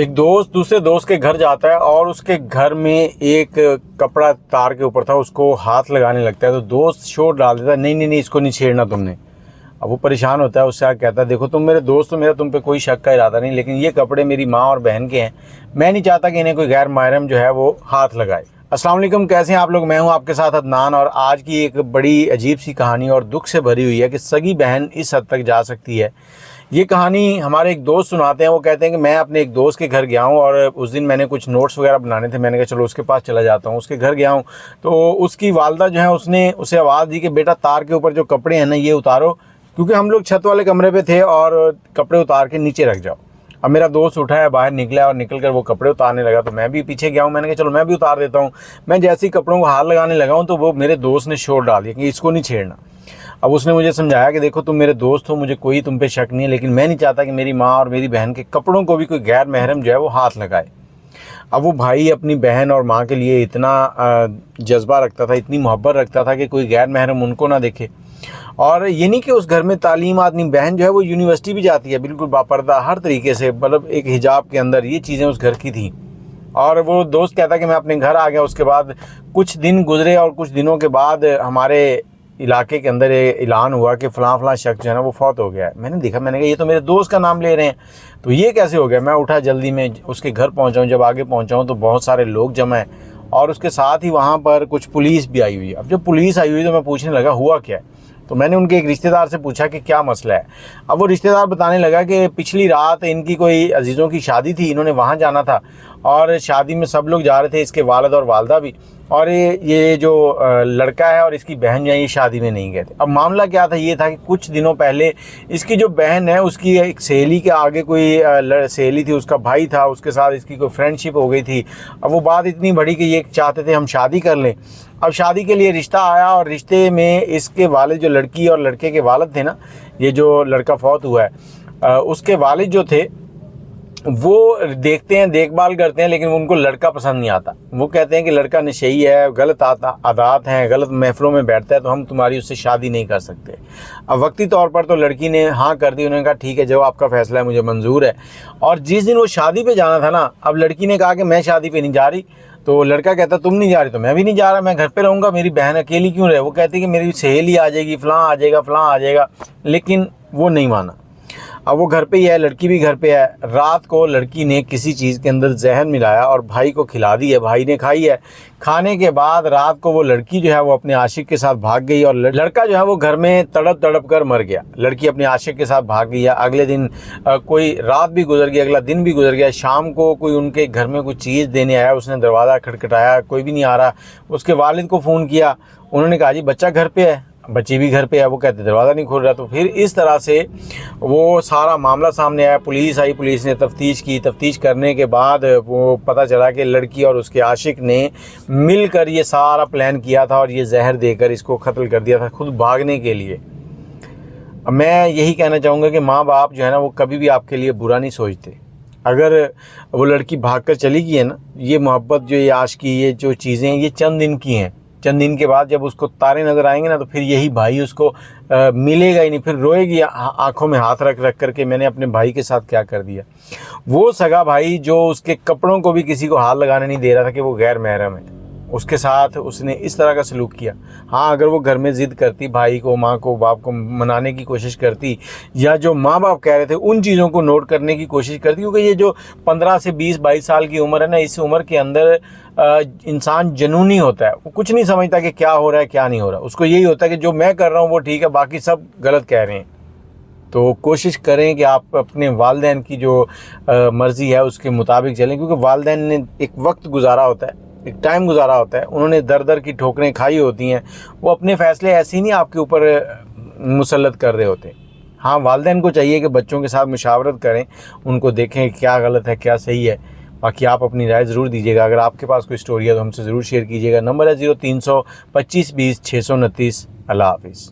एक दोस्त दूसरे दोस्त के घर जाता है और उसके घर में एक कपड़ा तार के ऊपर था, उसको हाथ लगाने लगता है तो दोस्त शोर डाल देता है, नहीं नहीं नहीं इसको नहीं छेड़ना तुमने। अब वो परेशान होता है, उससे आगे कहता है देखो तुम मेरे दोस्त हो, मेरा तुम पे कोई शक का इरादा नहीं, लेकिन ये कपड़े मेरी माँ और बहन के हैं, मैं नहीं चाहता कि इन्हें कोई गैर महरम जो है वो हाथ लगाए। अस्सलाम वालेकुम, कैसे हैं आप लोग? मैं हूं आपके साथ अदनान और आज की एक बड़ी अजीब सी कहानी और दुख से भरी हुई है कि सगी बहन इस हद तक जा सकती है। ये कहानी हमारे एक दोस्त सुनाते हैं। वो कहते हैं कि मैं अपने एक दोस्त के घर गया हूँ और उस दिन मैंने कुछ नोट्स वगैरह बनाने थे, मैंने कहा चलो उसके पास चला जाता हूँ। उसके घर गया हूँ तो उसकी वालदा जो है उसने उसे आवाज़ दी कि बेटा तार के ऊपर जो कपड़े हैं ना ये उतारो, क्योंकि हम लोग छत वाले कमरे पे थे, और कपड़े उतार के नीचे रख जाओ। अब मेरा दोस्त उठा है, बाहर निकला और निकल कर वो कपड़े उतारने लगा तो मैं भी पीछे गया हूँ। मैंने कहा चलो मैं भी उतार देता हूँ। मैं जैसे ही कपड़ों को हाथ लगाने लगा हूँ तो वो मेरे दोस्त ने शोर डाल दिया कि इसको नहीं छेड़ना। अब उसने मुझे समझाया कि देखो तुम मेरे दोस्त हो, मुझे कोई तुम पे शक नहीं है, लेकिन मैं नहीं चाहता कि मेरी माँ और मेरी बहन के कपड़ों को भी कोई गैर महरम जो है वो हाथ लगाए। अब वो भाई अपनी बहन और माँ के लिए इतना जज्बा रखता था, इतनी मोहब्बत रखता था कि कोई गैर महरम उनको ना देखे। और ये नहीं कि उस घर में तालीम आदमी, बहन जो है वो यूनिवर्सिटी भी जाती है बिल्कुल बापर्दा हर तरीके से, मतलब एक हिजाब के अंदर, ये चीज़ें उस घर की थी। और वो दोस्त कहता कि मैं अपने घर आ गया। उसके बाद कुछ दिन गुजरे और कुछ दिनों के बाद हमारे इलाके के अंदर ऐलान हुआ कि फ़लाँ फ़लाँ शख्स जो है ना वो फौत हो गया है। मैंने देखा, मैंने कहा ये तो मेरे दोस्त का नाम ले रहे हैं, तो ये कैसे हो गया? मैं उठा, जल्दी में उसके घर पहुंचा हूँ। जब आगे पहुंचा हूँ तो बहुत सारे लोग जमा हैं और उसके साथ ही वहाँ पर कुछ पुलिस भी आई हुई है। अब जब पुलिस आई हुई तो मैं पूछने लगा हुआ क्या है, तो मैंने उनके एक रिश्तेदार से पूछा कि क्या मसला है। अब वो रिश्तेदार बताने लगा कि पिछली रात इनकी कोई अजीज़ों की शादी थी, इन्होंने वहाँ जाना था और शादी में सब लोग जा रहे थे, इसके वालिद और वालदा भी, और ये जो लड़का है और इसकी बहन जो है ये शादी में नहीं गए थे। अब मामला क्या था, ये था कि कुछ दिनों पहले इसकी जो बहन है उसकी एक सहेली के आगे कोई सहेली थी, उसका भाई था, उसके साथ इसकी कोई फ्रेंडशिप हो गई थी। अब वो बात इतनी बड़ी कि ये चाहते थे हम शादी कर लें। अब शादी के लिए रिश्ता आया और रिश्ते में इसके वालिद, जो लड़की और लड़के के वालिद थे ना, ये जो लड़का फौत हुआ है उसके वालिद जो थे वो देखते हैं, देखभाल करते हैं, लेकिन उनको लड़का पसंद नहीं आता। वो कहते हैं कि लड़का नशेई है, गलत आदत हैं, गलत महफिलों में बैठता है, तो हम तुम्हारी उससे शादी नहीं कर सकते। अब वक्ती तौर पर तो लड़की ने हाँ कर दी, उन्होंने कहा ठीक है जो आपका फ़ैसला है मुझे मंजूर है। और जिस दिन वो शादी पे जाना था ना, अब लड़की ने कहा कि मैं शादी पे नहीं जा रही, तो लड़का कहता तुम नहीं जा रही तो मैं भी नहीं जा रहा, मैं घर पे रहूँगा, मेरी बहन अकेली क्यों रहे। वो कहती कि मेरी सहेली आ जाएगी, फ़लाँ आ जाएगा, फ़लाँ आ जाएगा, लेकिन वो नहीं माना। अब वो घर पे ही है, लड़की भी घर पे है। रात को लड़की ने किसी चीज़ के अंदर जहर मिलाया और भाई को खिला दी है, भाई ने खाई है। खाने के बाद रात को वो लड़की जो है वो अपने आशिक के साथ भाग गई और लड़का जो है वो घर में तड़प तड़प कर मर गया। लड़की अपने आशिक के साथ भाग गई है। अगले दिन कोई रात भी गुजर गई, अगला दिन भी गुजर गया। शाम को कोई उनके घर में कुछ चीज़ देने आया, उसने दरवाज़ा खटखटाया, कोई भी नहीं आ रहा। उसके वालिद को फ़ोन किया, उन्होंने कहा जी बच्चा घर पे है, बच्ची भी घर पे है। वो कहते दरवाज़ा नहीं खोल रहा। तो फिर इस तरह से वो सारा मामला सामने आया, पुलिस आई, पुलिस ने तफ्तीश की। तफ्तीश करने के बाद वो पता चला कि लड़की और उसके आशिक ने मिलकर ये सारा प्लान किया था और ये जहर देकर इसको कत्ल कर दिया था खुद भागने के लिए। अब मैं यही कहना चाहूँगा कि माँ बाप जो है ना वो कभी भी आपके लिए बुरा नहीं सोचते। अगर वो लड़की भाग कर चली गई है ना, ये मोहब्बत जो, ये आशिकी, ये जो चीज़ें हैं, ये चंद दिन की हैं। चंद दिन के बाद जब उसको तारे नज़र आएंगे ना तो फिर यही भाई उसको मिलेगा ही नहीं, फिर रोएगी आंखों में हाथ रख रख करके मैंने अपने भाई के साथ क्या कर दिया। वो सगा भाई जो उसके कपड़ों को भी किसी को हाथ लगाने नहीं दे रहा था कि वो गैर महरम है, उसके साथ उसने इस तरह का सलूक किया। हाँ, अगर वो घर में ज़िद करती, भाई को, माँ को, बाप को मनाने की कोशिश करती, या जो माँ बाप कह रहे थे उन चीज़ों को नोट करने की कोशिश करती, क्योंकि ये जो 15 से 20-22 साल की उम्र है ना, इस उम्र के अंदर इंसान जुनूनी होता है। वो कुछ नहीं समझता कि क्या हो रहा है क्या नहीं हो रहा। उसको यही होता है कि जो मैं कर रहा हूँ वो ठीक है, बाकी सब गलत कह रहे हैं। तो कोशिश करें कि आप अपने वालिदैन की जो मर्ज़ी है उसके मुताबिक चलें, क्योंकि वालिदैन ने एक वक्त गुजारा होता है, एक टाइम गुजारा होता है, उन्होंने दर दर की ठोकरें खाई होती हैं। वो अपने फ़ैसले ऐसे ही नहीं आपके ऊपर मुसल्लत कर रहे होते। हाँ, वालिदैन को चाहिए कि बच्चों के साथ मुशावरत करें, उनको देखें क्या गलत है क्या सही है। बाकी आप अपनी राय ज़रूर दीजिएगा। अगर आपके पास कोई स्टोरी है तो हमसे ज़रूर शेयर कीजिएगा। नंबर है 0325 20 629। अल्लाह हाफिज़।